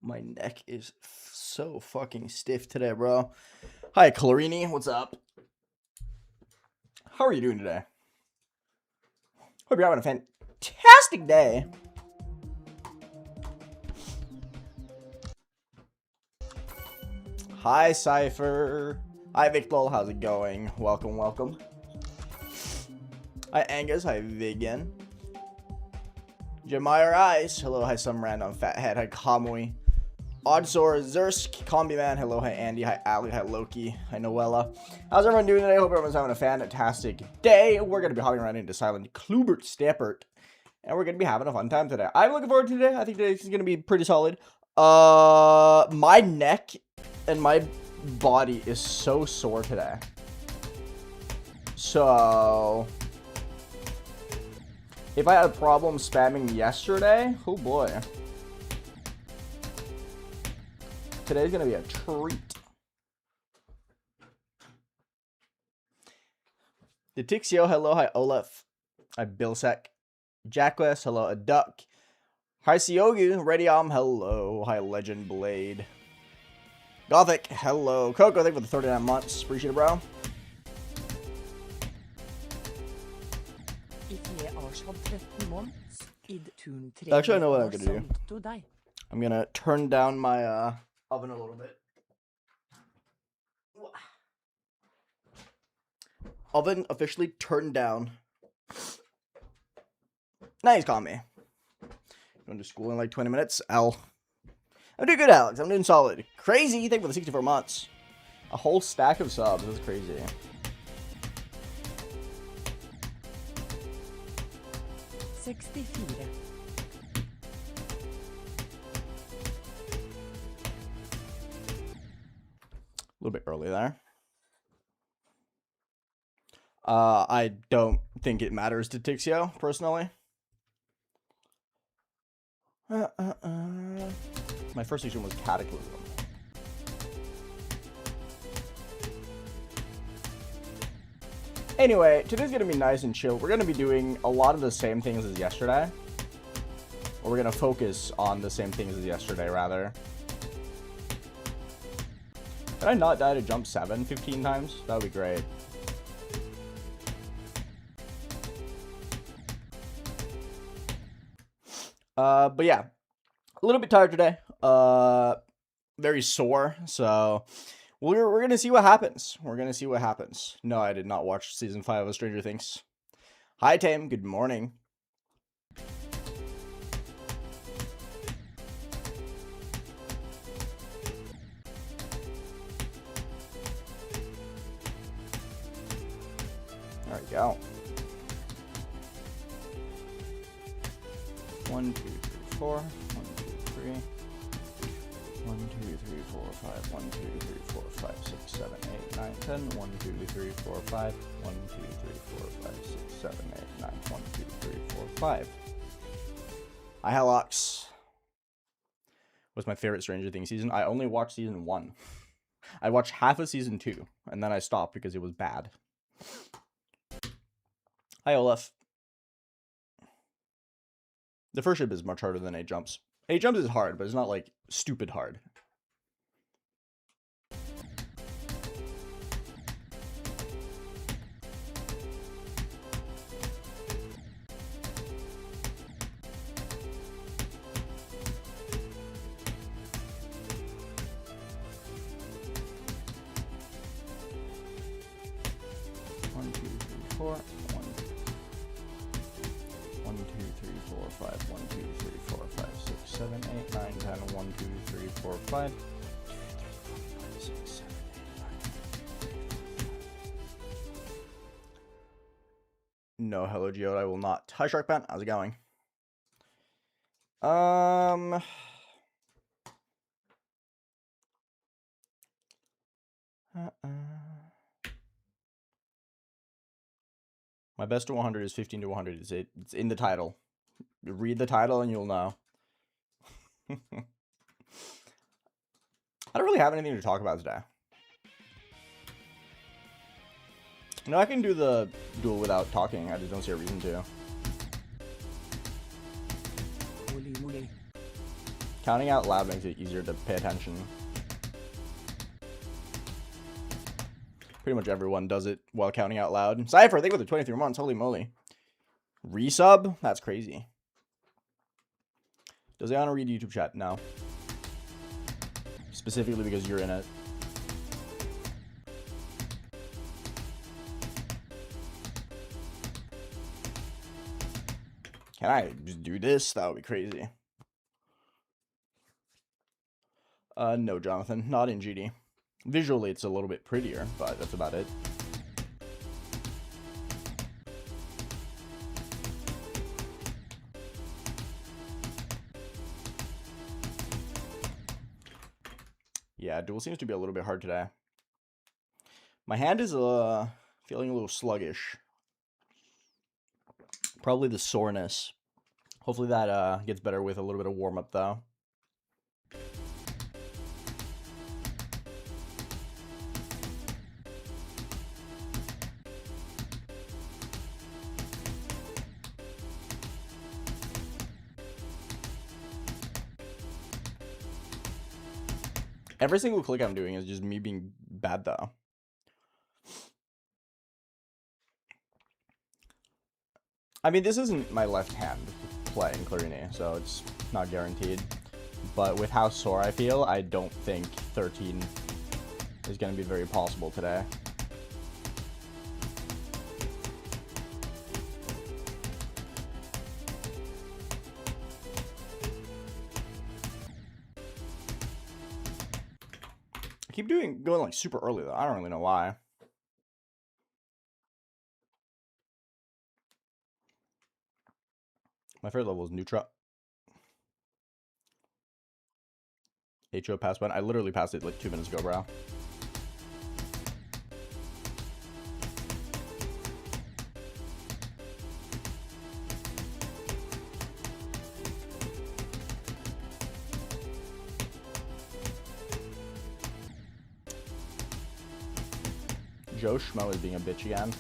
My neck is so fucking stiff today, bro. Hi, Clarini. What's up? How are you doing today? Hope you're having a fantastic day. Hi, Cypher. Hi, Viclol. How's it going? Welcome, welcome. Hi, Angus. Hi, Vigan. Jamire Ice. Hello, hi, some random fathead. Hi, Kamui. Oddsor, Zersk, Combi Man. Hello, hi, Andy. Hi, Ali. Hi, Loki. Hi, Noella. How's everyone doing today? Hope everyone's having a fantastic day. We're going to be hopping around into silent CLUBSTEP, and we're going to be having a fun time today. I'm looking forward to today. I think today's going to be pretty solid. My neck and my body is so sore today. So if I had a problem spamming yesterday, oh boy. Today's gonna be a treat. Detixio, hello, hi Olaf. Hi Billsec. Jackless, hello, a duck. Hi Siogu, Radium, hello. Hi Legend Blade. Gothic, hello. Coco, thank you for the 39 months. Appreciate it, bro. Actually, I know what I'm gonna do. I'm gonna turn down my oven a little bit. Oven officially turned down. Nice, call me. Going to school in like 20 minutes. I'm doing good, Alex. I'm doing solid. Crazy. Thank you for the 64 months. A whole stack of subs. That's crazy. A little bit early there. I don't think it matters to Tixio, personally. My first season was Cataclysm. Anyway, today's gonna be nice and chill. We're gonna be doing a lot of the same things as yesterday. Or we're gonna focus on the same things as yesterday, rather. Did I not die to jump 15 times? That would be great. But yeah, a little bit tired today. Very sore. So we're gonna see what happens. We're gonna see what happens. No, I did not watch season 5 of Stranger Things. Hi, Tame. Good morning. There we go. 1, 2, 3, 4. 1, 2, 3. 1, 2, 3, 4, 5. 1, 2, 3, 4, 5, 6, 7, 8, 9, 10. 1, 2, 3, 4, 5. 1, 2, 3, 4, 5, 6, 7, 8, 9. 1, 2, 3, 4, 5. Hi, Helox. What's my favorite Stranger Things season? I only watched season 1. I watched half of season 2, and then I stopped because it was bad. Hi, Olaf. The first ship is much harder than 8 jumps. 8 jumps is hard, but it's not like stupid hard. One, two, three, four. 1, 2, 3, 4, 5. 1, 2, 3, 4, 5, 6, 7, 8, 9, 10. 1, 2, 3, 4, 5. 6, 7, 8, 9. No, hello, Geode. I will not. Hi, Sharkman. How's it going? My best to 100 is 15 to 100. It's in the title. Read the title and you'll know. I don't really have anything to talk about today. No, I can do the duel without talking. I just don't see a reason to. Counting out loud makes it easier to pay attention. Pretty much everyone does it while counting out loud. Cypher, I think with the 23 months, holy moly. Resub? That's crazy. Does Aeon read YouTube chat? No. Specifically because you're in it. Can I just do this? That would be crazy. No, Jonathan. Not in GD. Visually, it's a little bit prettier, but that's about it. Yeah, duel seems to be a little bit hard today. My hand is feeling a little sluggish. Probably the soreness. Hopefully that gets better with a little bit of warm-up, though. Every single click I'm doing is just me being bad, though. I mean, this isn't my left hand playing Clarini, so it's not guaranteed. But with how sore I feel, I don't think 13 is going to be very possible today. I keep going like super early, though. I don't really know why. My favorite level is Neutra. HO pass button. I literally passed it like 2 minutes ago, bro. Joe Schmo is being a bitch again.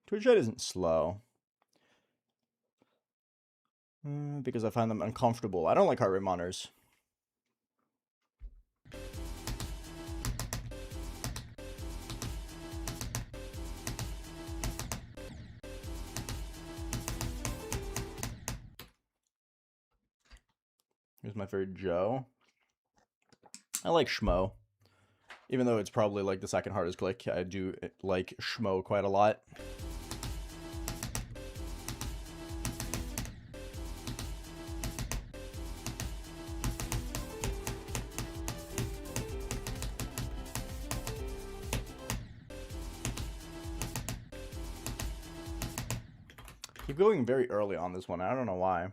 Twitch chat isn't slow. Because I find them uncomfortable. I don't like heart rate monitors. Here's my favorite Joe. I like Schmo. Even though it's probably like the second hardest click, I do like Schmo quite a lot. Keep going very early on this one. I don't know why.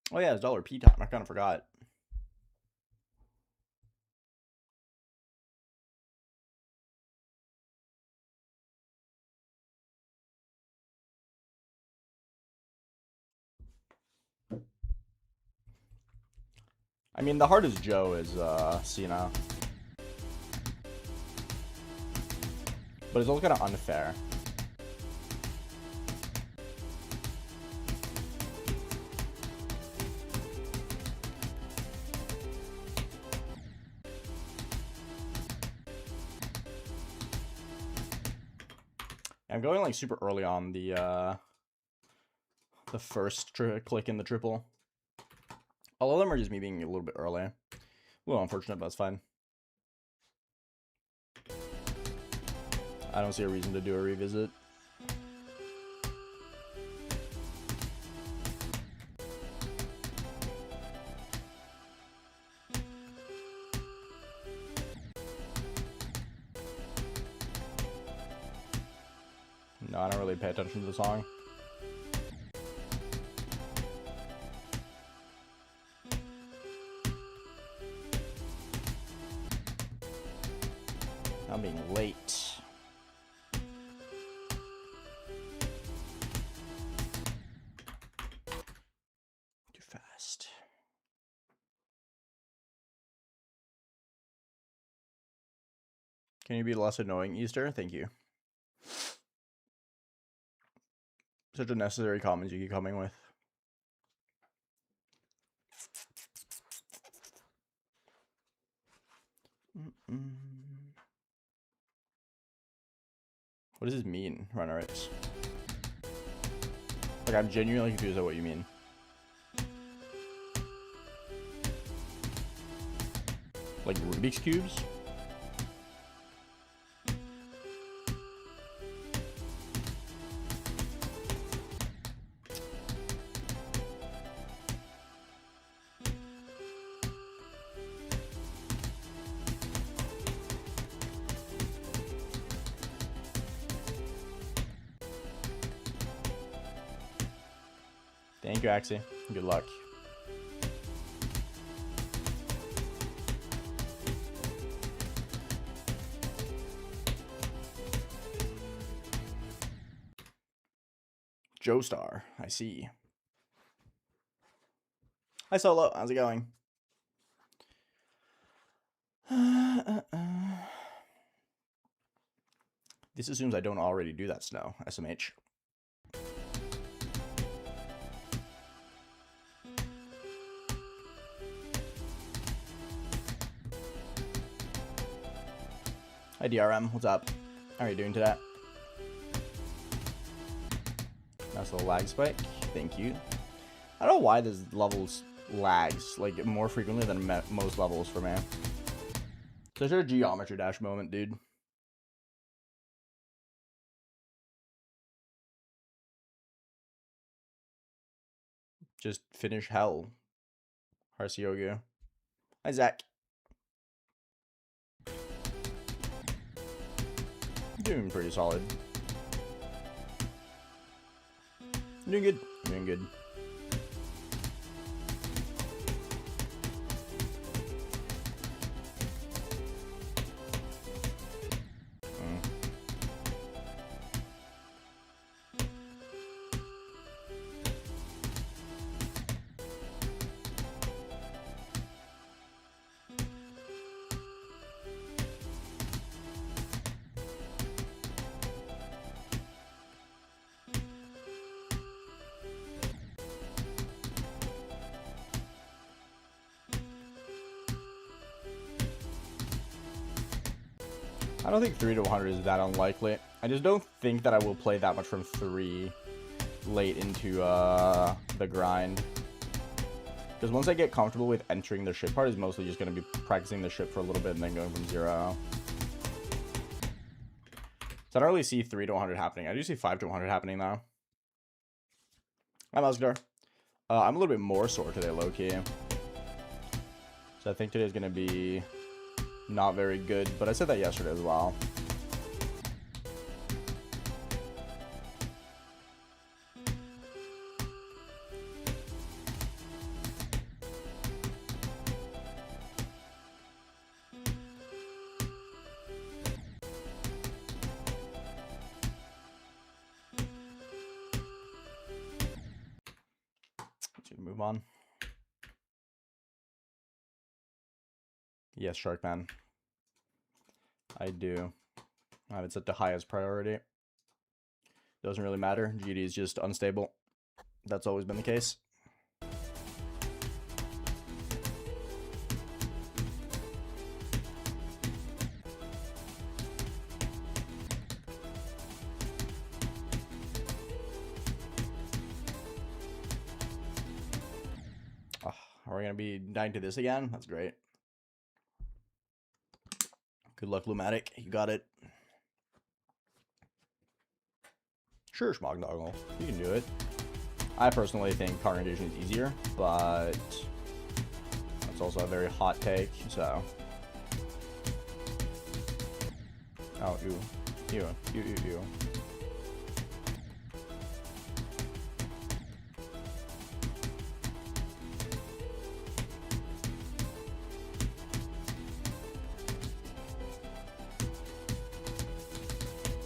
Oh yeah, it's $P time. I kind of forgot. I mean, the hardest Joe is Cena. But it's also kind of unfair. I'm going like super early on the first click in the triple. All of them are just me being a little bit early. A little unfortunate, but that's fine. I don't see a reason to do a revisit. No, I don't really pay attention to the song. I'm being late. Too fast. Can you be less annoying, Easter? Thank you. Such a necessary comment you keep coming with. What does this mean, runner race? Like, I'm genuinely confused at what you mean. Like Rubik's Cubes? Thank you, Axie. Good luck. Joestar, I see. Hi, Solo. How's it going? This assumes I don't already do that, Snow. SMH. Hi, DRM. What's up? How are you doing today? Nice little lag spike. Thank you. I don't know why this levels lags like more frequently than most levels for me. Such a geometry dash moment, dude. Just finish hell. Harsiogu. Hi, Zach. Doing pretty solid. Doing good. Doing good. I don't think 3 to 100 is that unlikely. I just don't think that I will play that much from 3 late into the grind. Because once I get comfortable with entering the ship part, is mostly just going to be practicing the ship for a little bit and then going from 0. So I don't really see 3 to 100 happening. I do see 5 to 100 happening though. Hi, Musgar. I'm a little bit more sore today, low-key. So I think today's going to be not very good, but I said that yesterday as well. Let's move on. Yes, Sharkman. I do. I have it set to highest priority. Doesn't really matter. GD is just unstable. That's always been the case. Oh, are we going to be dying to this again? That's great. Good luck, Lumatic. You got it. Sure, Schmogdoggle. You can do it. I personally think Congregation is easier, but that's also a very hot take, so. Oh, ew. Ew. Ew, ew, ew.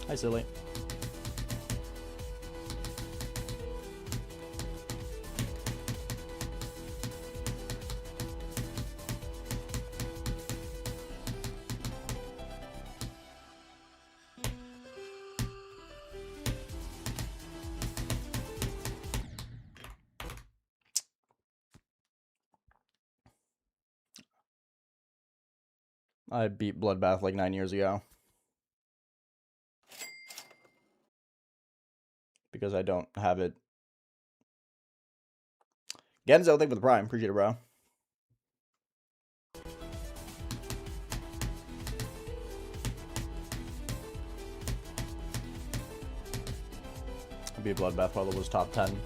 Hi, silly. I beat Bloodbath like 9 years ago. Because I don't have it. Genzo, thank you for the prime. Appreciate it, bro. Beat Bloodbath probably was top 10.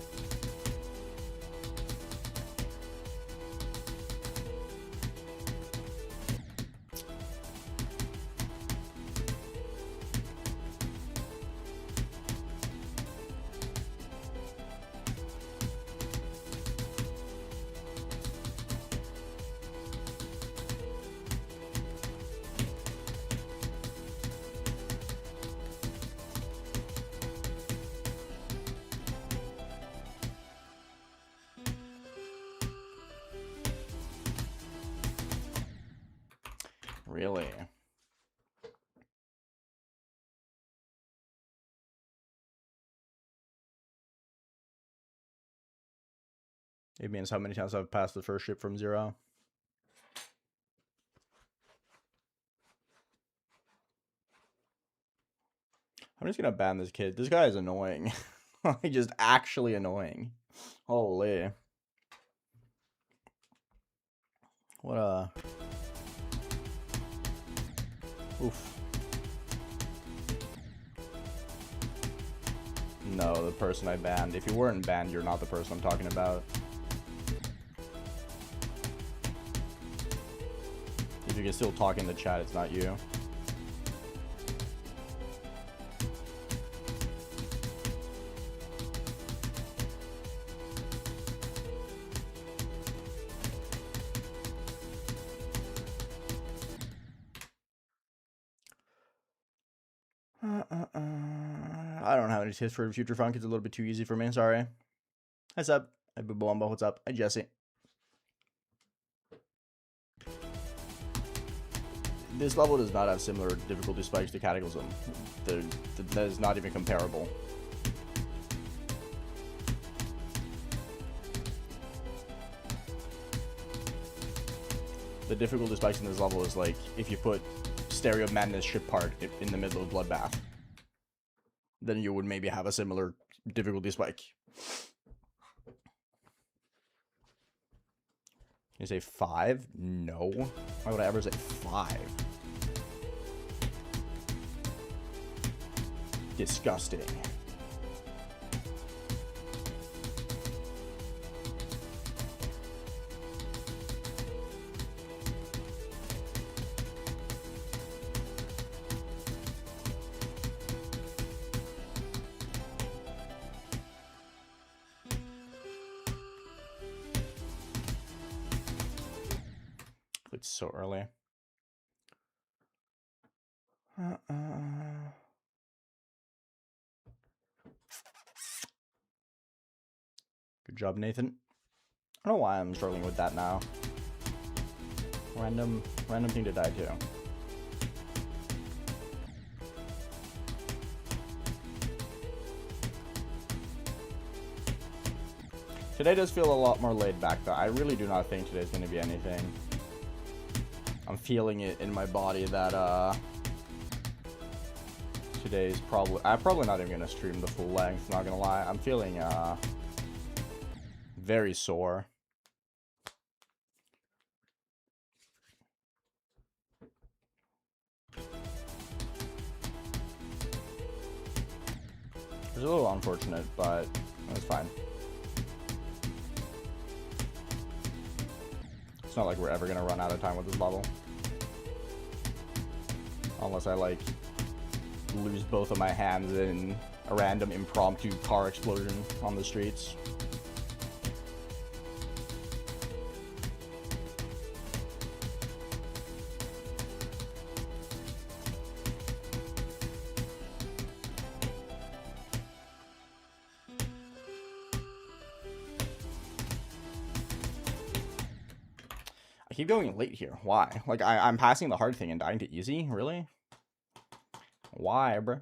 Really? It means how many times I've passed the first ship from 0. I'm just gonna ban this kid. This guy is annoying. Like, just actually annoying. Holy. What a... Oof. No, the person I banned. If you weren't banned, you're not the person I'm talking about. If you can still talk in the chat, it's not you. I don't have any tips for Future Funk. It's a little bit too easy for me. Sorry. What's up? Hi, Bubombo. What's up? Hi, Jesse. This level does not have similar difficulty spikes to Cataclysm. That is not even comparable. The difficulty spikes in this level is like if you put Stereo Madness ship part in the middle of Bloodbath, then you would maybe have a similar difficulty spike. You say 5? No. Why would I ever say 5? Disgusting. It's so early. Good job, Nathan. I don't know why I'm struggling with that now. Random thing to die to. Today does feel a lot more laid back, though. I really do not think today's going to be anything. I'm feeling it in my body that, today's probably... I'm probably not even going to stream the full length, not going to lie. I'm feeling, very sore. It's a little unfortunate, but it's fine. It's not like we're ever gonna run out of time with this level. Unless I, like, lose both of my hands in a random impromptu car explosion on the streets. I keep going late here. Why? Like, I'm passing the hard thing and dying to easy? Really? Why, bruh?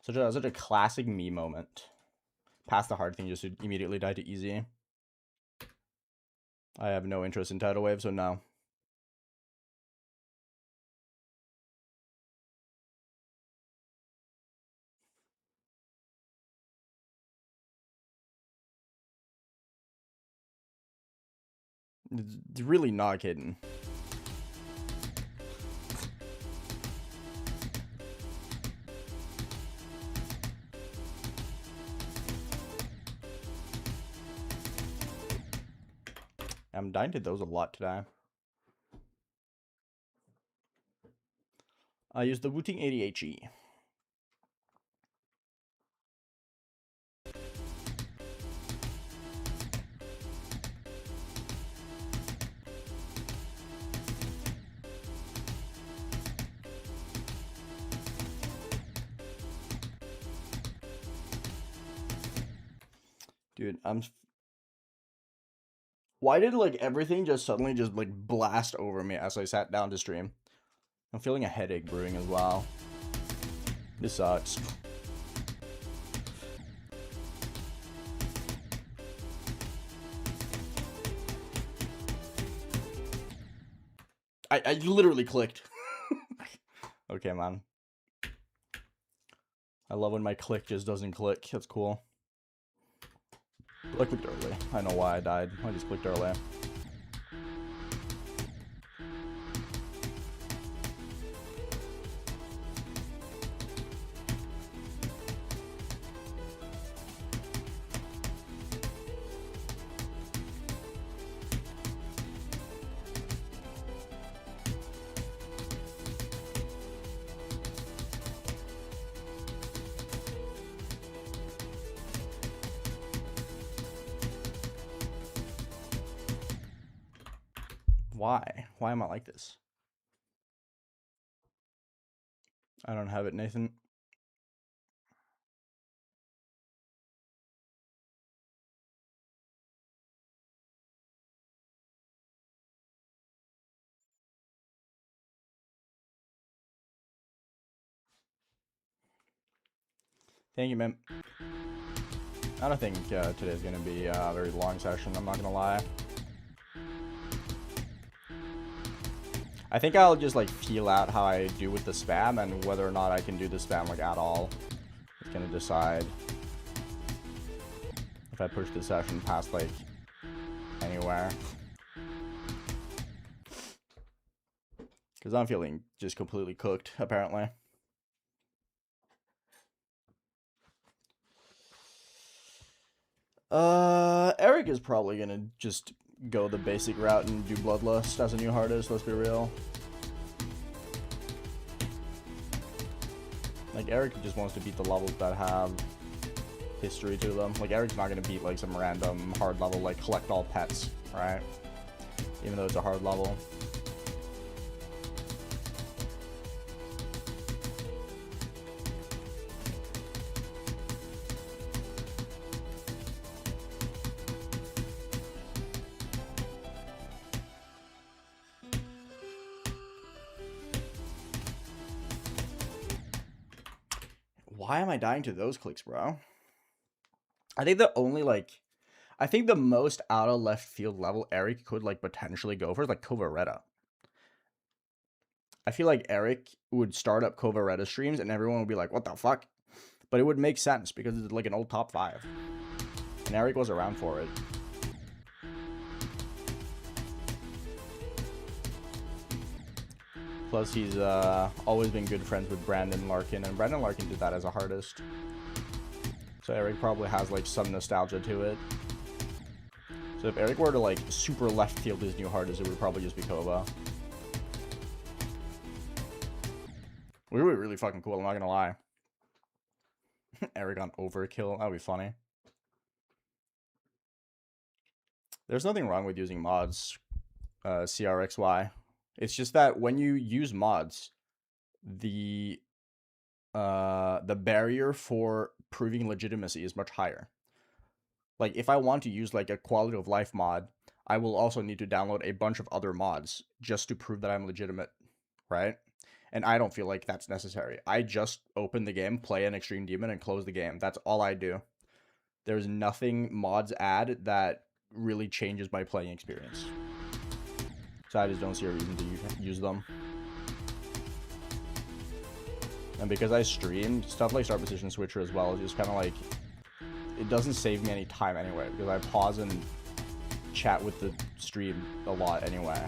Such a classic me moment. Pass the hard thing just to immediately die to easy. I have no interest in tidal wave, so no. It's really not kidding. I'm dying to those a lot today. I use the Wooting 80HE. Dude, why did, like, everything just suddenly just, like, blast over me as I sat down to stream? I'm feeling a headache brewing as well. This sucks. I literally clicked. Okay, man. I love when my click just doesn't click. That's cool. I clicked early. I know why I died. I just clicked early. Why? Why am I like this? I don't have it, Nathan. Thank you, man. I don't think today's gonna be a very long session, I'm not gonna lie. I think I'll just, like, feel out how I do with the spam and whether or not I can do the spam, like, at all. It's gonna decide if I push the session past, like, anywhere. Because I'm feeling just completely cooked, apparently. Eric is probably gonna just go the basic route and do Bloodlust as a new hardest, let's be real. Like, Eric just wants to beat the levels that have history to them. Like, Eric's not gonna beat, like, some random hard level, like, collect all pets, right? Even though it's a hard level. Why am I dying to those clicks, bro? I think the only, like, I think the most out of left field level Eric could, like, potentially go for is, like, Covaretta. I feel like Eric would start up Covaretta streams and everyone would be like, what the fuck? But it would make sense because it's, like, an old top 5. And Eric was around for it. Plus, he's always been good friends with Brandon Larkin, and Brandon Larkin did that as a hardest. So Eric probably has, like, some nostalgia to it. So if Eric were to, like, super left field his new hardest, it would probably just be Kova. We were really fucking cool, I'm not gonna lie. Eric on overkill, that would be funny. There's nothing wrong with using mods, CRXY. It's just that when you use mods, the barrier for proving legitimacy is much higher. Like, if I want to use, like, a quality of life mod, I will also need to download a bunch of other mods just to prove that I'm legitimate, right? And I don't feel like that's necessary. I just open the game, play an Extreme Demon, and close the game. That's all I do. There's nothing mods add that really changes my playing experience. So I just don't see a reason to use them. And because I stream, stuff like Start Position Switcher as well is just kind of like, it doesn't save me any time anyway, because I pause and chat with the stream a lot anyway.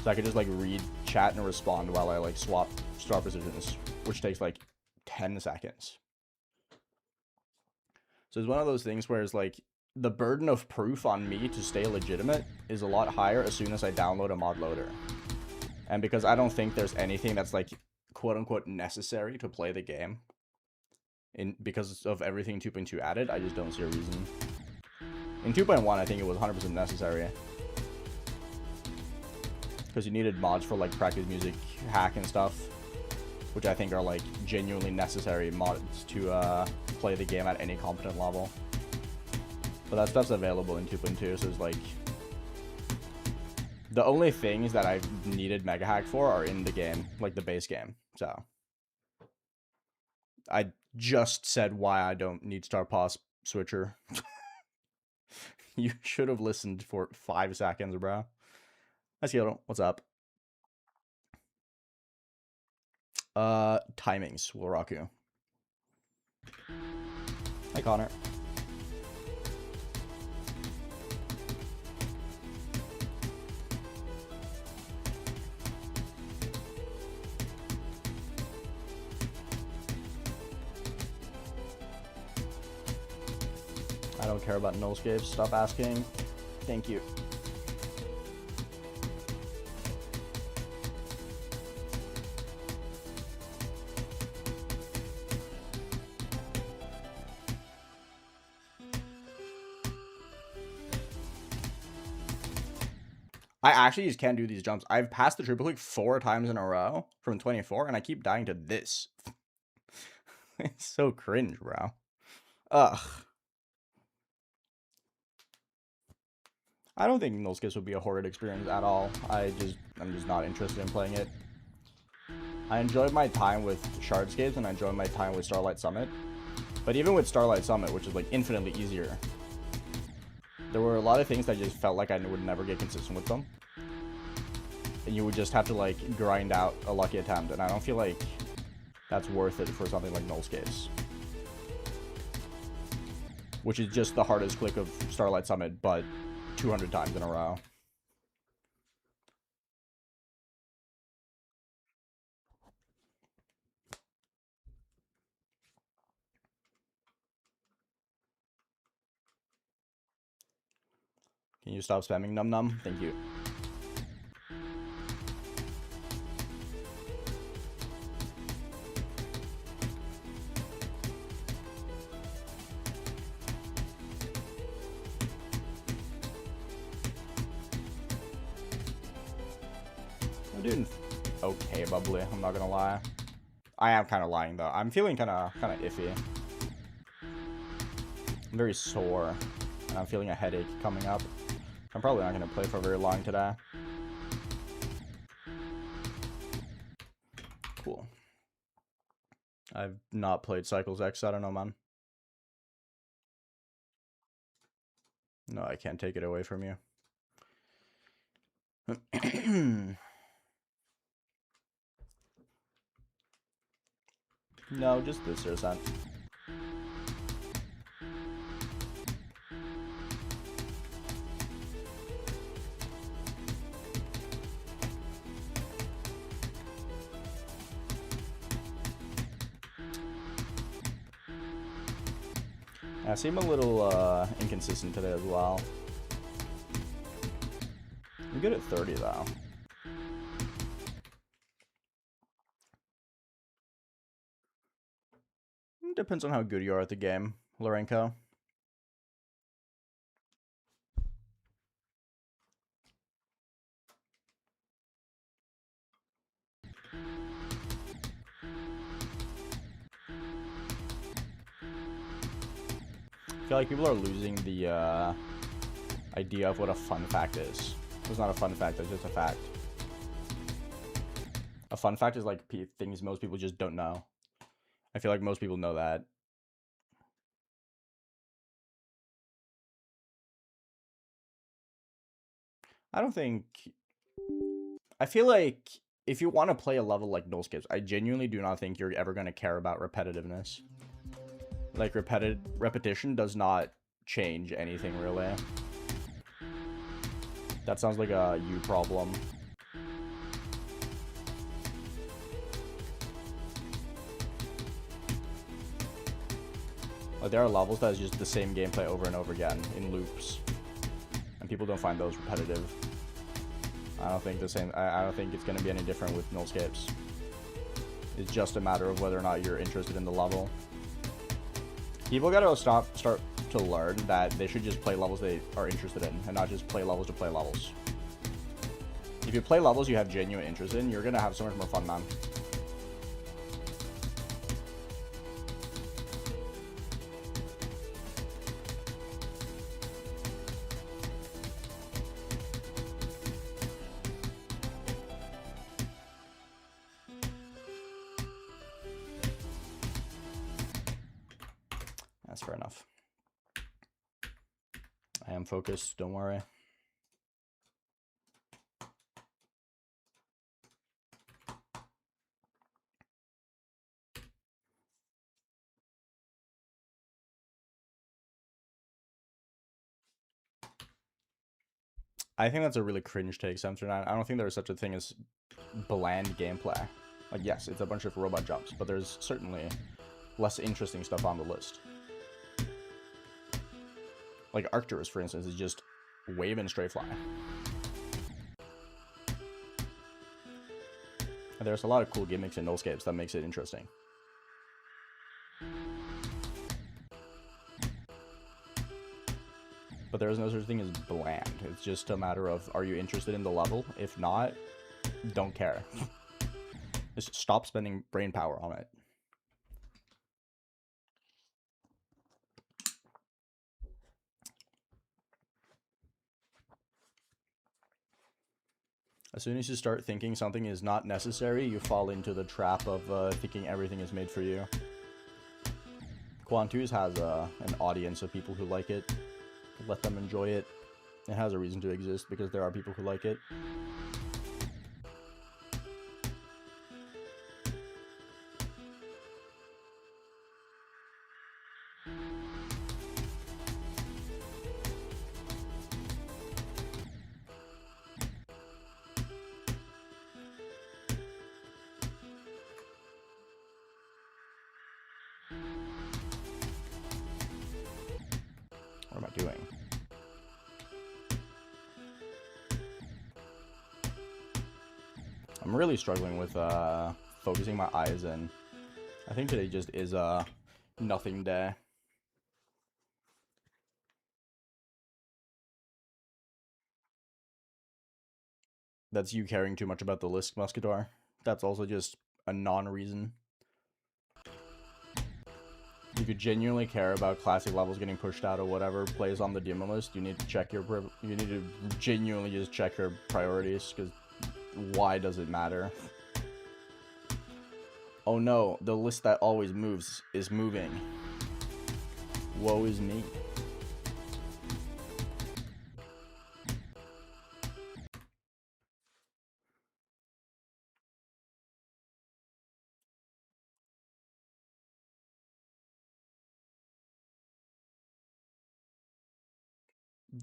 So I could just like read chat and respond while I like swap star positions, which takes like 10 seconds. So it's one of those things where it's like the burden of proof on me to stay legitimate is a lot higher as soon as I download a mod loader. And because I don't think there's anything that's like quote unquote necessary to play the game, because of everything 2.2 added, I just don't see a reason. In 2.1, I think it was 100% necessary. Because you needed mods for like practice music, hack, and stuff. Which I think are like genuinely necessary mods to play the game at any competent level. But that stuff's available in 2.2, so it's like... The only things that I've needed Mega Hack for are in the game, like the base game, so... I just said why I don't need Star Pause Switcher. You should have listened for 5 seconds, bro. Hi, Skittle. What's up? Timings will rock you. Hi, Connor. I don't care about Nullscapes. Stop asking. Thank you. I actually just can't do these jumps. I've passed the triple click 4 times in a row from 24, and I keep dying to this. It's so cringe, bro. Ugh. I don't think Nullscapes would be a horrid experience at all. I'm just not interested in playing it. I enjoyed my time with Shardscapes, and I enjoyed my time with Starlight Summit. But even with Starlight Summit, which is like infinitely easier, there were a lot of things that I just felt like I would never get consistent with them. And you would just have to like grind out a lucky attempt, and I don't feel like that's worth it for something like Nullscapes. Which is just the hardest click of Starlight Summit, but 200 times in a row. Can you stop spamming num num? Thank you. I'm doing okay, bubbly. I'm not gonna lie. I am kind of lying though. I'm feeling kind of iffy. I'm very sore, and I'm feeling a headache coming up. I'm probably not gonna play for very long today. Cool. I've not played Cycles X, I don't know, man. No, I can't take it away from you. No, just this %. I seem a little inconsistent today as well. I'm good at 30 though. Depends on how good you are at the game, Lorenko. I feel like people are losing the idea of what a fun fact is. It's not a fun fact, it's just a fact. A fun fact is like things most people just don't know. I feel like most people know that. I don't think... I feel like if you want to play a level like Nullscapes, I genuinely do not think you're ever going to care about repetitiveness. Like, repetition does not change anything, really. That sounds like a you problem. Like, there are levels that is just the same gameplay over and over again in loops, and people don't find those repetitive. I don't think I don't think it's going to be any different with Nullscapes. It's just a matter of whether or not you're interested in the level. People gotta start to learn that they should just play levels they are interested in, and not just play levels to play levels. If you play levels you have genuine interest in, you're gonna have so much more fun, man. That's fair enough. I am focused, don't worry. I think that's a really cringe take, Samson. I don't think there's such a thing as bland gameplay. Like, yes, it's a bunch of robot jumps, but there's certainly less interesting stuff on the list. Like Arcturus, for instance, is just wave and straight fly. And there's a lot of cool gimmicks in Nullscapes that makes it interesting. But there is no such thing as bland. It's just a matter of, are you interested in the level? If not, don't care. Just stop spending brain power on it. As soon as you start thinking something is not necessary, you fall into the trap of thinking everything is made for you. Quantus has an audience of people who like it. Let them enjoy it. It has a reason to exist because there are people who like it. What am I doing? I'm really struggling with focusing my eyes in. I think today just is a nothing day. That's you caring too much about the list, Musketor. That's also just a non-reason. If you genuinely care about classic levels getting pushed out or whatever plays on the demo list, you need to check your you need to genuinely just check your priorities, because why does it matter? Oh no, the list that always moves is moving. Woe is me.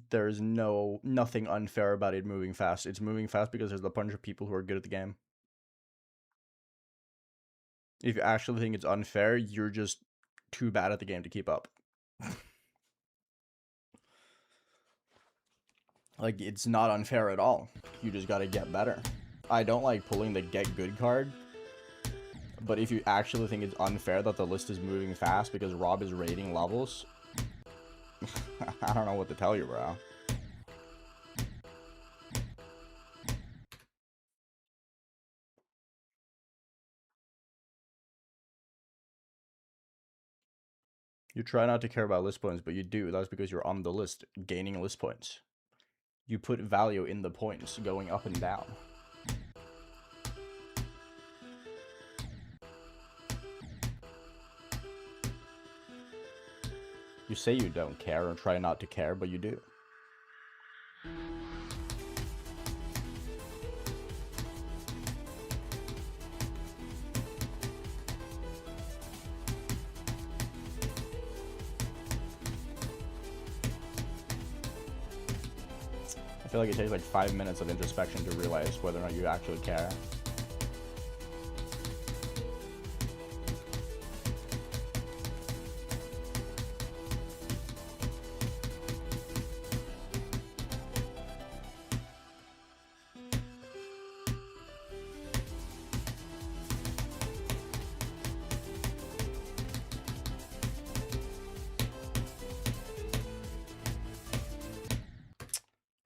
There's nothing unfair about it moving fast. It's moving fast because there's a bunch of people who are good at the game. If you actually think it's unfair, you're just too bad at the game to keep up. Like, it's not unfair at all. You just gotta get better. I don't like pulling the get good card, but if you actually think it's unfair that the list is moving fast because Rob is rating levels, I don't know what to tell you, bro. You try not to care about list points, but you do. That's because you're on the list, gaining list points. You put value in the points, going up and down. You say you don't care or try not to care, but you do. I feel like it takes like 5 minutes of introspection to realize whether or not you actually care.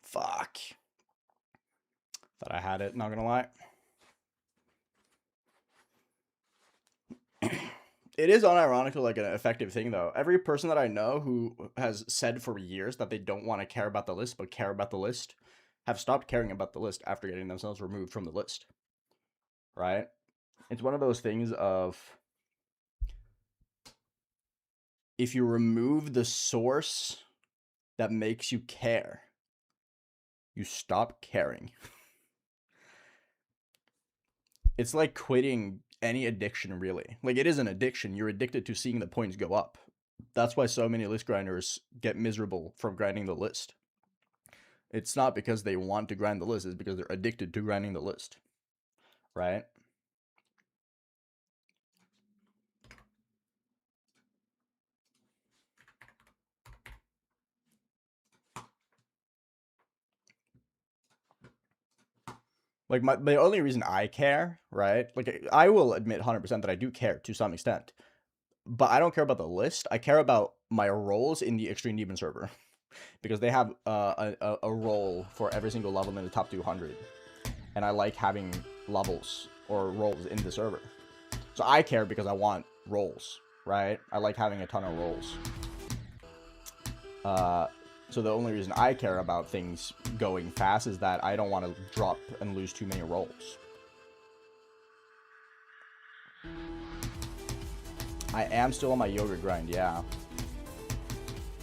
Fuck. Thought I had it, not gonna lie. It is unironically like an effective thing, though. Every person that I know who has said for years that they don't want to care about the list, but care about the list, have stopped caring about the list after getting themselves removed from the list. Right? It's one of those things of, if you remove the source that makes you care, you stop caring. It's like quitting any addiction, really. Like, it is an addiction. You're addicted to seeing the points go up. That's why so many list grinders get miserable from grinding the list. It's not because they want to grind the list, it's because they're addicted to grinding the list. Right? Like, the only reason I care, right? Like, I will admit 100% that I do care to some extent. But I don't care about the list. I care about my roles in the Extreme Demon server. Because they have a role for every single level in the top 200. And I like having levels or roles in the server. So I care because I want roles, right? I like having a ton of roles. So the only reason I care about things going fast is that I don't want to drop and lose too many roles. I am still on my yogurt grind, yeah.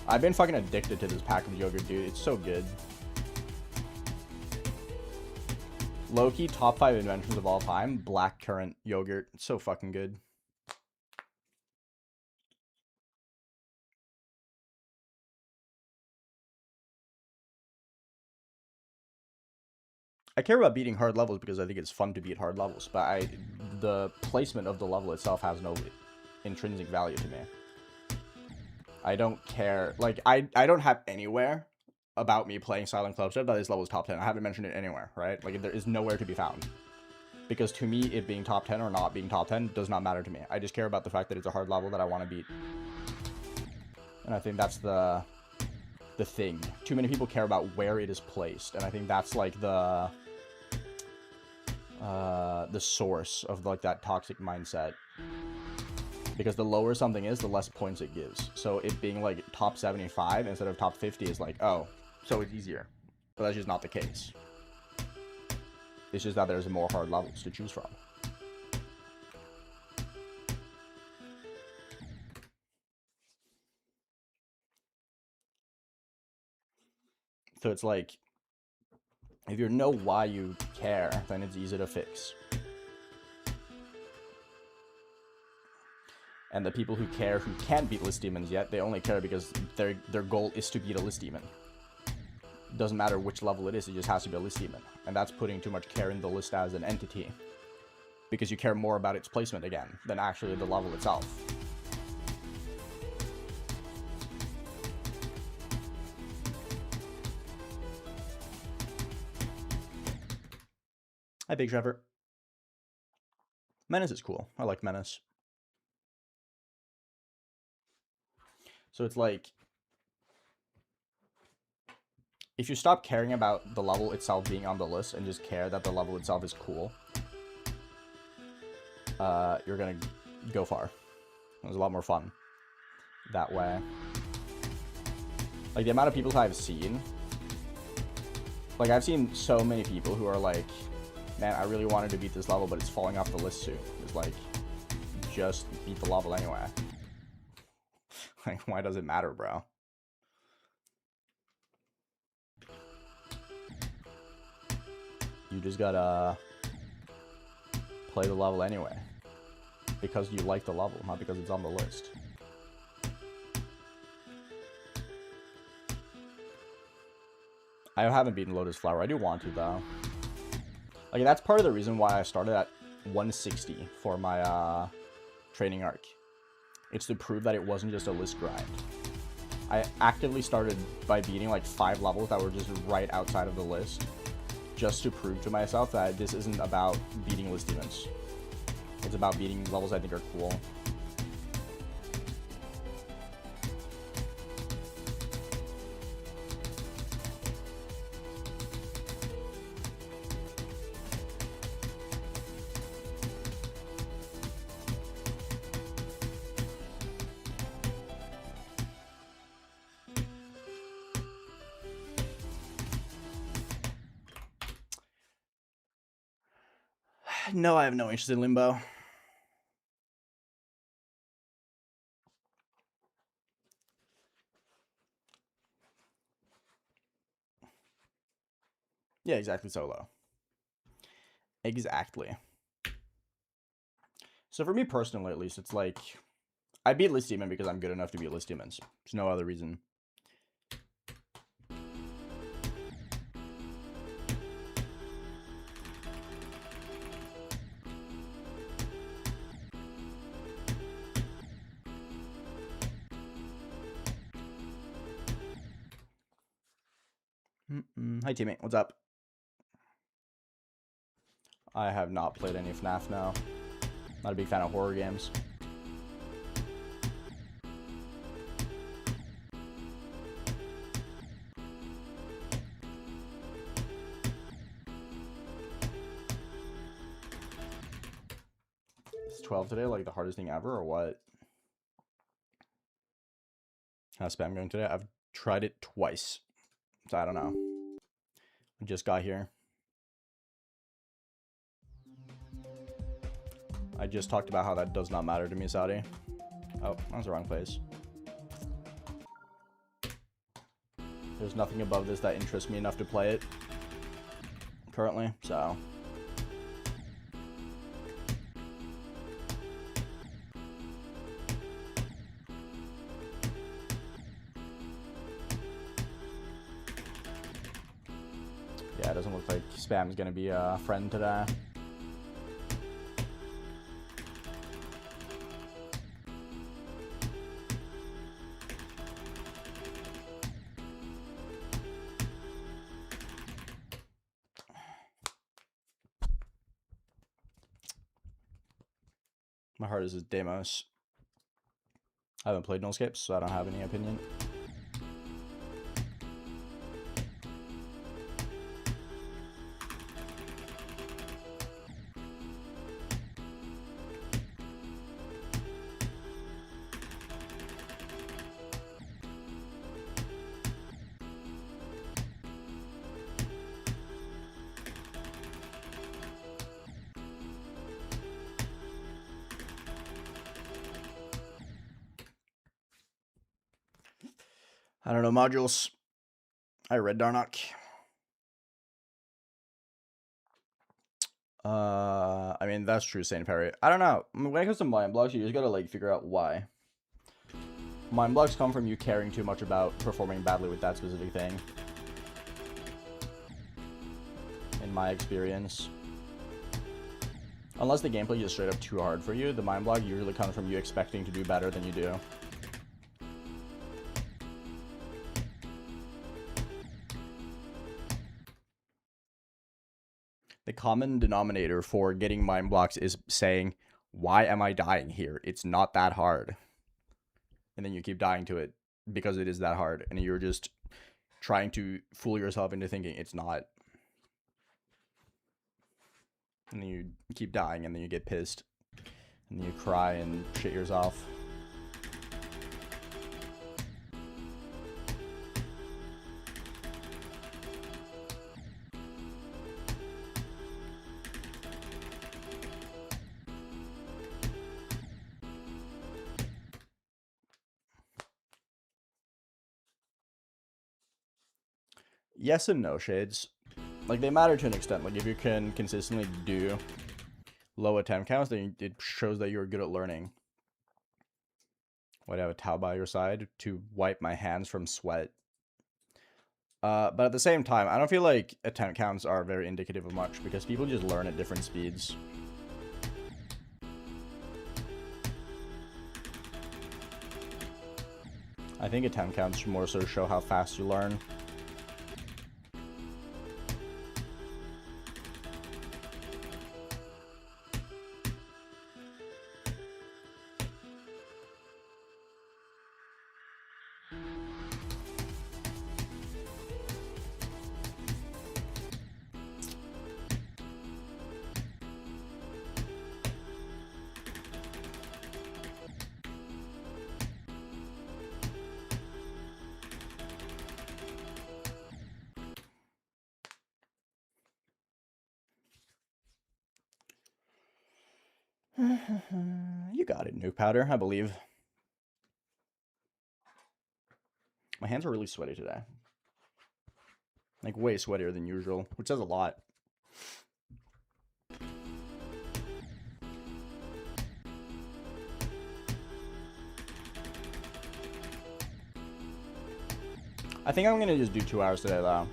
I've been fucking addicted to this pack of yogurt, dude. It's so good. Low-key top 5 inventions of all time. Blackcurrant yogurt. It's so fucking good. I care about beating hard levels because I think it's fun to beat hard levels, but the placement of the level itself has no intrinsic value to me. I don't care. Like, I don't have anywhere about me playing Silent CLUBSTEP that this level is top 10. I haven't mentioned it anywhere, right? Like, there is nowhere to be found. Because to me, it being top 10 or not being top 10 does not matter to me. I just care about the fact that it's a hard level that I want to beat. And I think that's the thing. Too many people care about where it is placed, and I think that's like the source of like that toxic mindset. Because the lower something is, the less points it gives. So it being like top 75 instead of top 50 is like, oh, so it's easier. But that's just not the case. It's just that there's more hard levels to choose from. So it's like, if you know why you care, then it's easy to fix. And the people who care, who can't beat list demons yet, they only care because their goal is to beat a list demon. Doesn't matter which level it just has to be a list demon. And that's putting too much care in the list as an entity. Because you care more about its placement again, than actually the level itself. Hi, Big Trevor. Menace is cool. I like Menace. So it's like, if you stop caring about the level itself being on the list and just care that the level itself is cool, you're gonna go far. It's a lot more fun that way. Like, the amount of people I've seen, like, I've seen so many people who are like, man, I really wanted to beat this level, but it's falling off the list soon. It's like, just beat the level anyway. Like, why does it matter, bro? You just gotta play the level anyway. Because you like the level, not because it's on the list. I haven't beaten Lotus Flower. I do want to, though. Like, that's part of the reason why I started at 160 for my training arc. It's to prove that it wasn't just a list grind. I actively started by beating like 5 levels that were just right outside of the list, just to prove to myself that this isn't about beating list demons. It's about beating levels I think are cool. No, I have no interest in Limbo. Yeah, exactly, solo. Exactly. So for me personally, at least, it's like, I beat List Demon because I'm good enough to beat List Demons. There's no other reason. Hi, teammate. What's up? I have not played any FNAF now. Not a big fan of horror games. Is 12 today like the hardest thing ever, or what? How's spam going today? I've tried it twice, so I don't know. I just got here. I just talked about how that does not matter to me, Saudi. Oh, that was the wrong place. There's nothing above this that interests me enough to play it currently, so. Yeah, it doesn't look like spam's gonna be a friend today. My heart is Deimos. I haven't played Nullscapes, so I don't have any opinion. I don't know, modules. I read Darnock. I mean, that's true, Saint Perry. I don't know. When it comes to mind blocks, you just gotta, like, figure out why. Mind blocks come from you caring too much about performing badly with that specific thing. In my experience. Unless the gameplay is straight up too hard for you, the mind block usually comes from you expecting to do better than you do. The common denominator for getting mind blocks is saying, why am I dying here? It's not that hard. And then you keep dying to it because it is that hard. And you're just trying to fool yourself into thinking it's not. And then you keep dying, and then you get pissed. And then you cry and shit yourself. Yes and no, Shades. Like, they matter to an extent. Like, if you can consistently do low attempt counts, then it shows that you're good at learning. Why do I have a towel by your side? To wipe my hands from sweat. But at the same time, I don't feel like attempt counts are very indicative of much because people just learn at different speeds. I think attempt counts should more so show how fast you learn. You got it, Nuke Powder, I believe. My hands are really sweaty today. Like, way sweatier than usual, which says a lot. I think I'm gonna just do 2 hours today, though.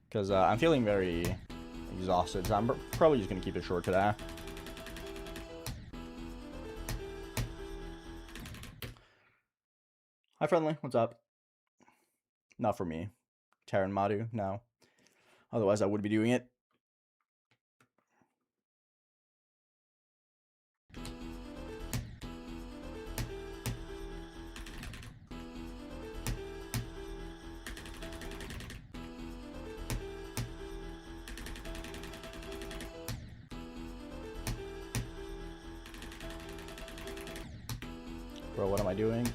Because I'm feeling very exhausted, so I'm probably just gonna keep it short today. Hi, friendly. What's up? Not for me. Terran Madu, no. Otherwise, I would be doing it. Bro, what am I doing?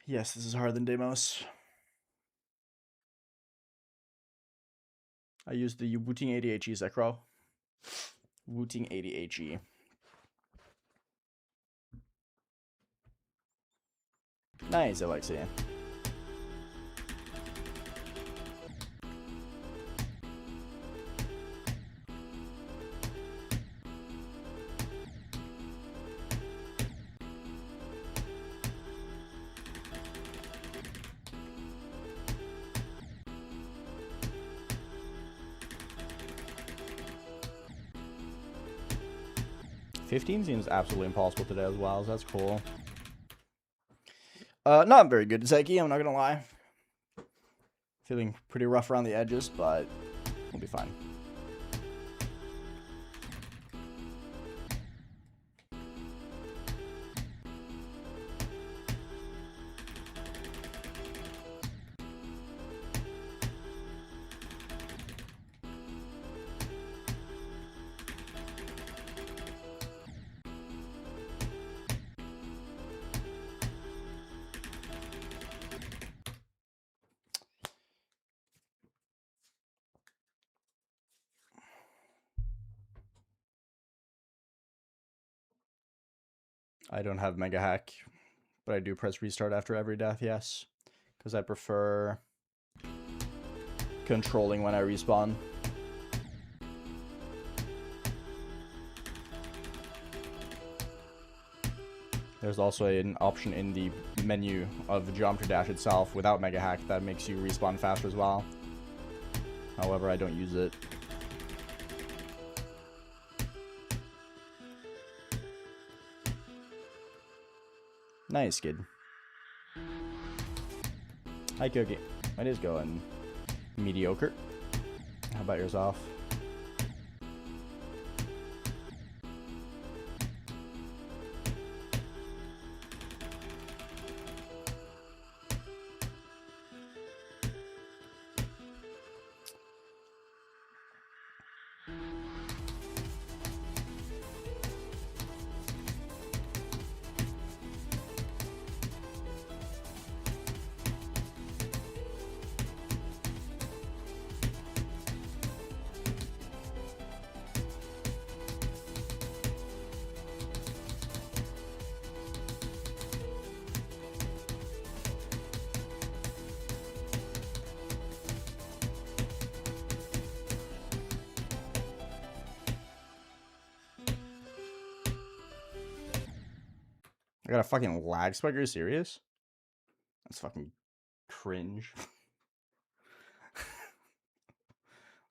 Yes, this is harder than Deimos. I used the Wooting 80HE Zekro. Wooting 80HE. Nice, Alexia. $15 seems absolutely impossible today as well, so that's cool. Not very good, Zeki, I'm not gonna lie. Feeling pretty rough around the edges, but we'll be fine. I don't have Mega Hack, but I do press restart after every death, yes. Because I prefer controlling when I respawn. There's also an option in the menu of the Geometry Dash itself without Mega Hack that makes you respawn faster as well. However, I don't use it. Nice, kid. Hi, Cookie. It is going mediocre. How about yourself? I got a fucking lag spike. Are you serious? That's fucking cringe.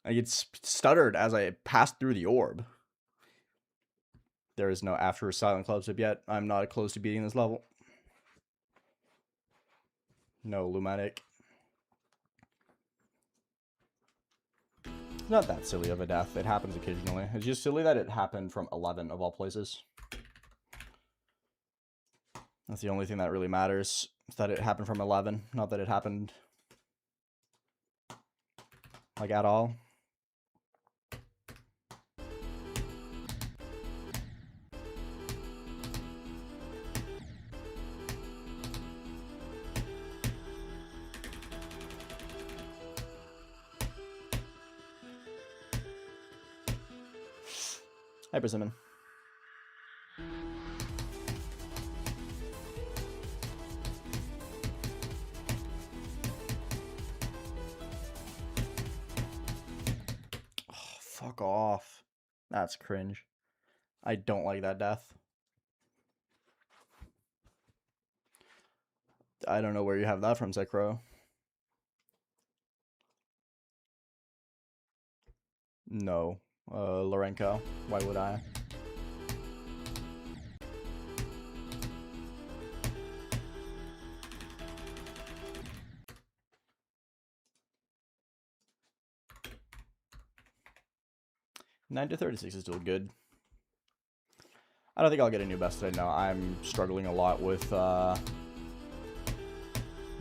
I get stuttered as I passed through the orb. There is no after silent CLUBSTEP yet. I'm not close to beating this level. No Lumatic. It's not that silly of a death. It happens occasionally. It's just silly that it happened from 11 of all places. That's the only thing that really matters. Is that it happened from 11. Not that it happened like at all. Hi, Persimmon. Oh, fuck off. That's cringe. I don't like that death. I don't know where you have that from, Zekro. No. Lorenko. Why would I? $9 to 36 is still good. I don't think I'll get a new best today. No, I'm struggling a lot with the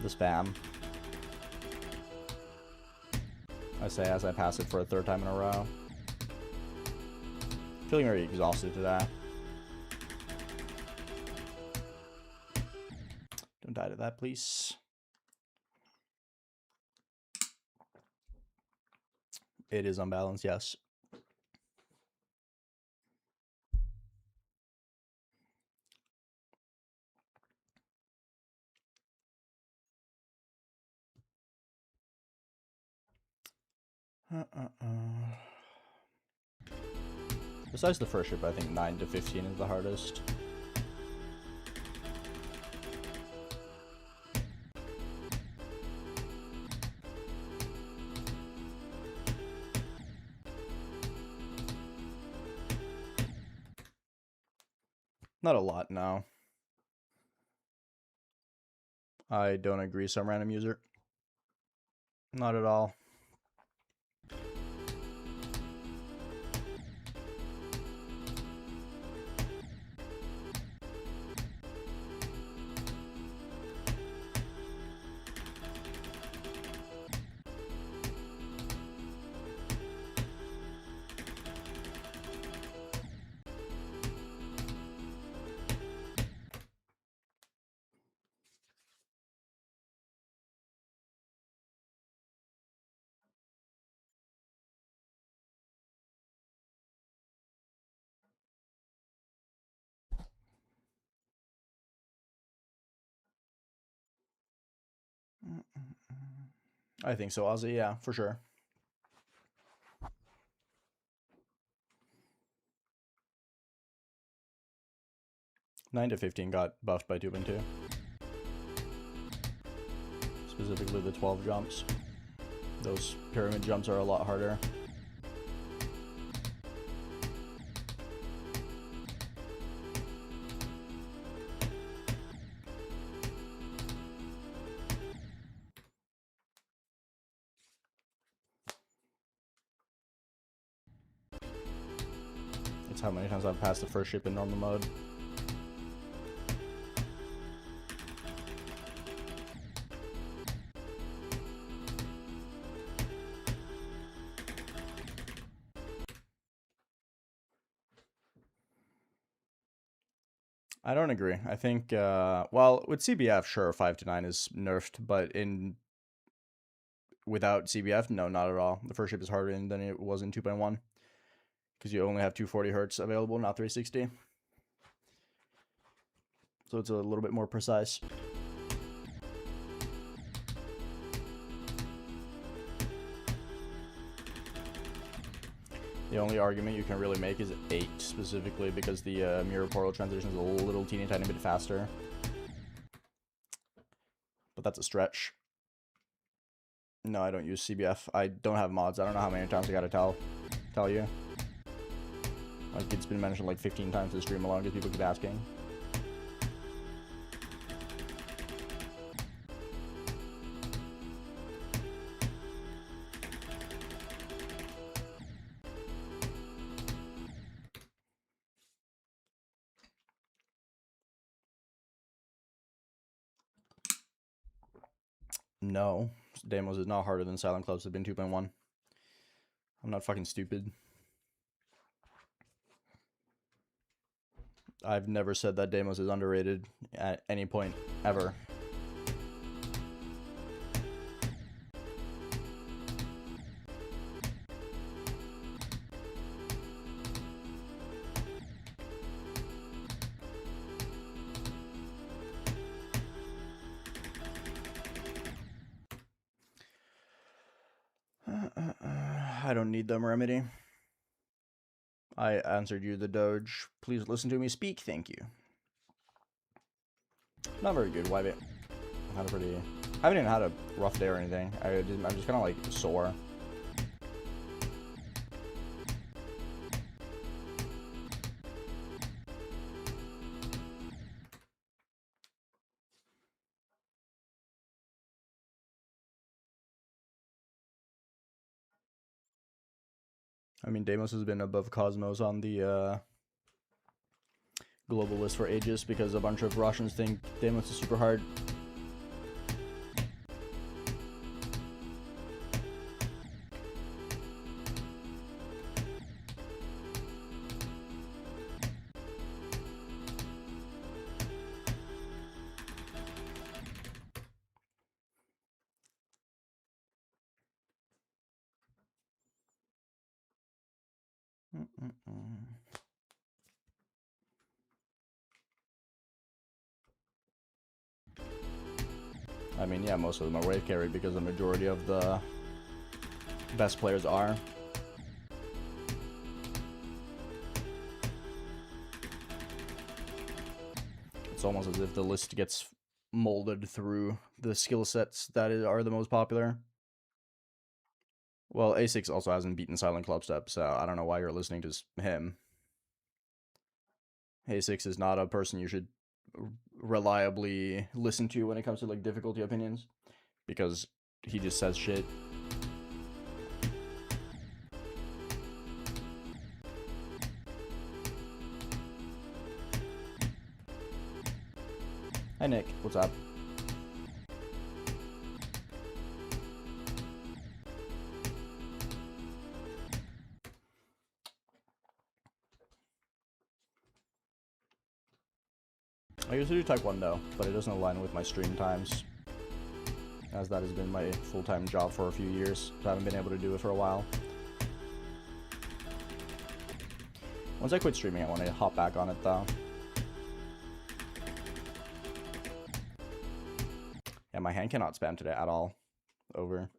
spam. I say as I pass it for a third time in a row. Feeling very exhausted today. Don't die to that, please. It is unbalanced, yes. Besides the first ship, I think 9 to 15 is the hardest. Not a lot, no. I don't agree, some random user. Not at all. I think so, Ozzy. Yeah, for sure. $9 to 15 got buffed by 2.2. Specifically the 12 jumps. Those pyramid jumps are a lot harder. It's how many times I've passed the first ship in normal mode. I don't agree. I think, well, with CBF, sure, 5 to 9 is nerfed, but without CBF, no, not at all. The first ship is harder than it was in 2.1 because you only have 240 hertz available, not 360. So it's a little bit more precise. The only argument you can really make is 8 specifically because the mirror portal transition is a little teeny tiny bit faster. But that's a stretch. No, I don't use CBF. I don't have mods. I don't know how many times I gotta tell you. Like, it's been mentioned like 15 times this stream alone because people keep asking. No, Demos is not harder than Silent CLUBSTEP in 2.1. I'm not fucking stupid. I've never said that Demos is underrated at any point, ever. I don't need them, Remedy. I answered you, the Doge. Please listen to me speak, thank you. Not very good, Wyvit. I haven't even had a rough day or anything. I'm just kind of like sore. I mean, Deimos has been above Cosmos on the global list for ages because a bunch of Russians think Deimos is super hard. I mean, yeah, most of them are wave carry because the majority of the best players are. It's almost as if the list gets molded through the skill sets that are the most popular. Well, A6 also hasn't beaten Silent CLUBSTEP, so I don't know why you're listening to him. A6 is not a person you should reliably listen to when it comes to like difficulty opinions, because he just says shit. Hi Nick, what's up? I used to do Taekwondo, but it doesn't align with my stream times, as that has been my full-time job for a few years, so I haven't been able to do it for a while. Once I quit streaming, I want to hop back on it, though. Yeah, my hand cannot spam today at all. Over.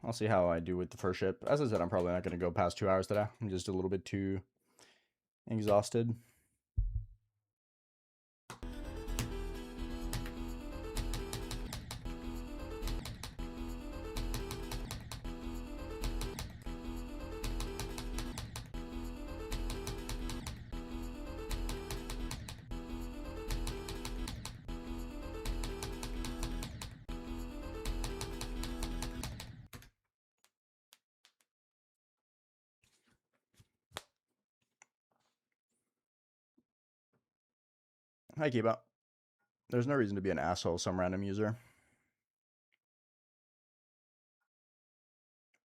I'll see how I do with the first ship. As I said, I'm probably not going to go past 2 hours today. I'm just a little bit too exhausted. Hi, Kiba. There's no reason to be an asshole, some random user.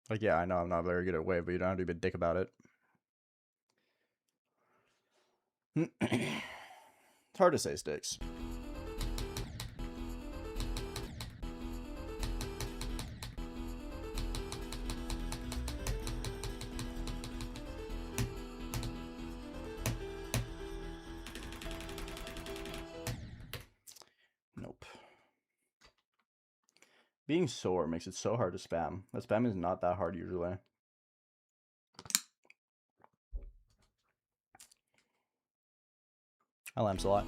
Like, yeah, I know I'm not very good at wave, but you don't have to be a dick about it. It's hard to say, Sticks. Being sore makes it so hard to spam. That spam is not that hard usually. I lamps a lot.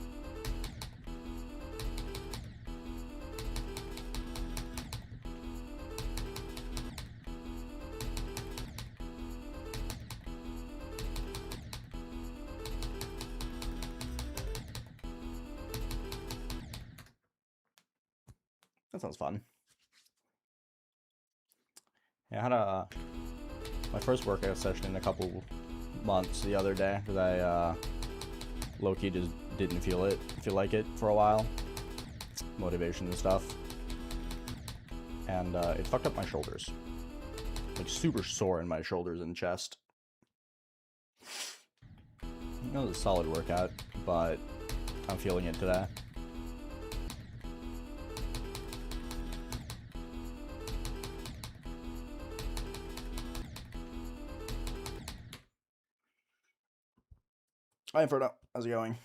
That sounds fun. Yeah, I had my first workout session in a couple months the other day because I low-key just didn't feel like it for a while. Motivation and stuff. And it fucked up my shoulders. Like super sore in my shoulders and chest. It was a solid workout, but I'm feeling it today. Hi Inferno, how's it going?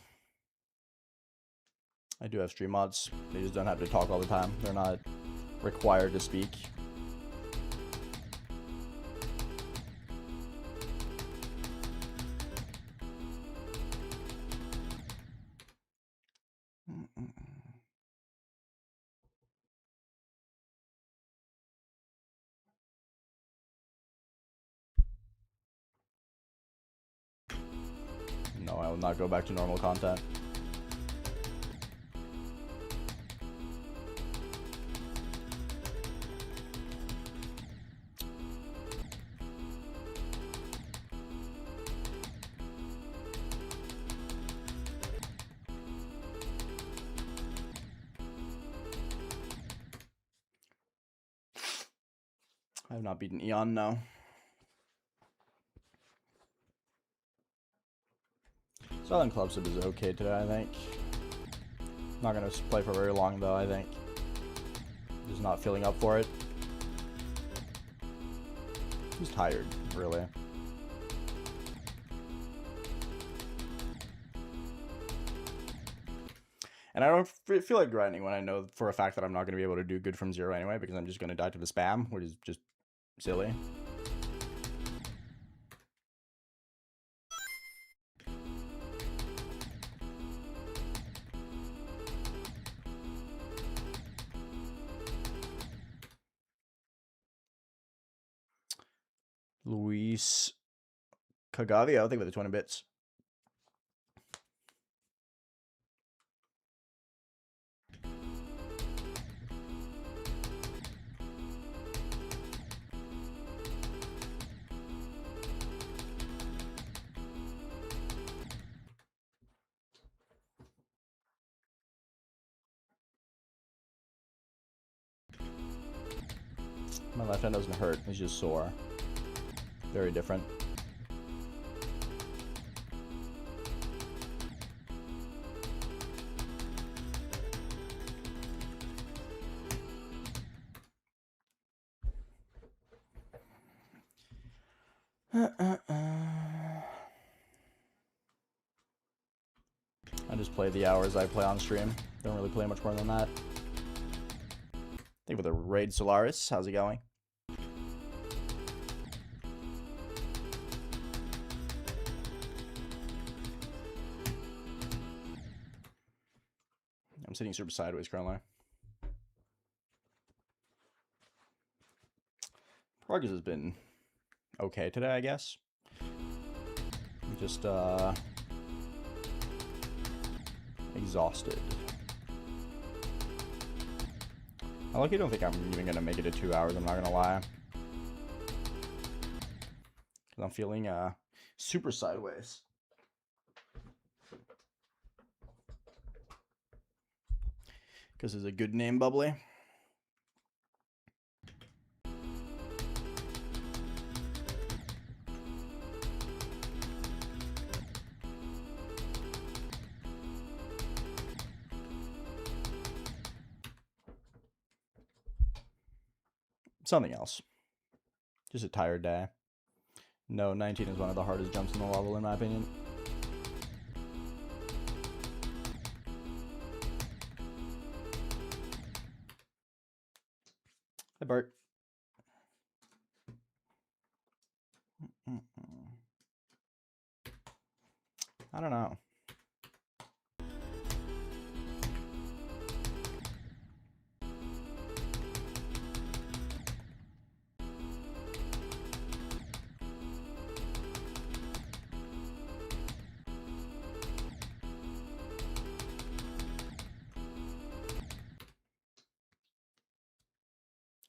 I do have stream mods. They just don't have to talk all the time. They're not required to speak. No, I will not go back to normal content. I have not beaten Eon, no. Southern CLUBSTEP is okay today, I think. Not gonna play for very long though, I think. Just not feeling up for it. Just tired, really. And I don't feel like grinding when I know for a fact that I'm not going to be able to do good from 0 anyway, because I'm just going to die to the spam, which is just silly. Luis Cagavia, I'll think about the 20 bits. My left hand doesn't hurt, it's just sore. Very different. I just play the hours I play on stream. Don't really play much more than that. Thank you for the raid, Solaris. How's it going? I'm sitting super sideways currently. Progress has been okay today, I guess. I'm just exhausted. I luckily don't think I'm even gonna make it to 2 hours, I'm not gonna lie. Cause I'm feeling super sideways. Cause it's a good name, Bubbly. Something else. Just a tired day. No, 19 is one of the hardest jumps in the level, in my opinion. Hi, Bart. I don't know.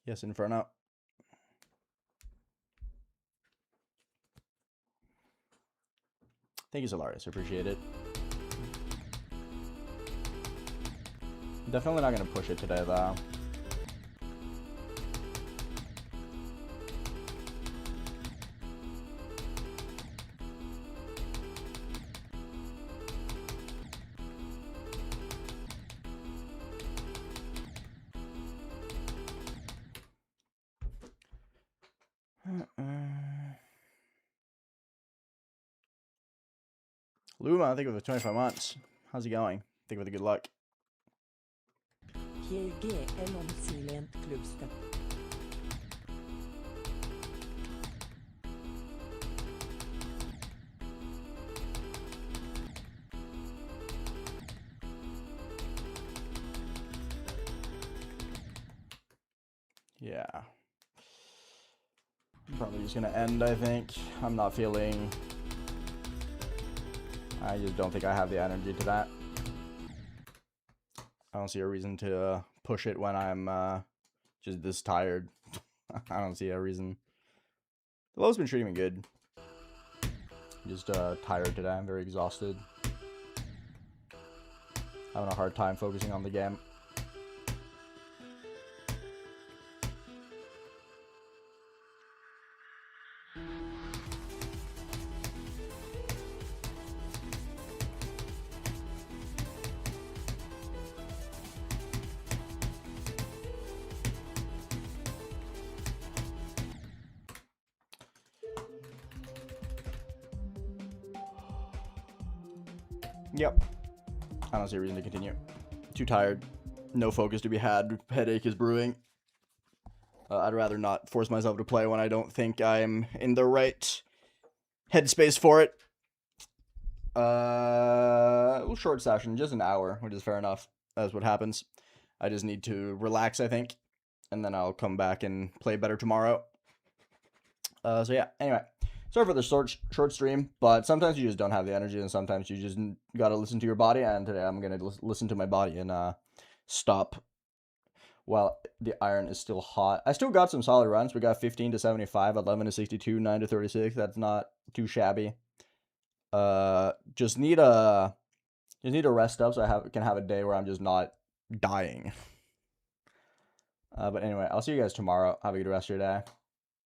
Yes, Inferno. Thank you, Solaris. I appreciate it. Definitely not going to push it today, though. Luma, thank you for the 25 months. How's it going? Thank you for the good luck. CLUBSTEP. Yeah. I'm probably just gonna end, I think. I'm not feeling... I just don't think I have the energy to that. I don't see a reason to push it when I'm just this tired. I don't see a reason. The low's been treating me good. Just tired today. I'm very exhausted. Having a hard time focusing on the game. Yep. I don't see a reason to continue. Too tired. No focus to be had. Headache is brewing. I'd rather not force myself to play when I don't think I'm in the right headspace for it. Well, short session, just an hour, which is fair enough. That's what happens. I just need to relax, I think, and then I'll come back and play better tomorrow. So yeah, anyway. Sorry for the short stream, but sometimes you just don't have the energy, and sometimes you just gotta listen to your body, and today I'm gonna listen to my body and stop while the iron is still hot. I still got some solid runs. We got 15 to 75, 11 to 62, 9 to 36. That's not too shabby. Just need a rest up so I can have a day where I'm just not dying. But anyway, I'll see you guys tomorrow. Have a good rest of your day.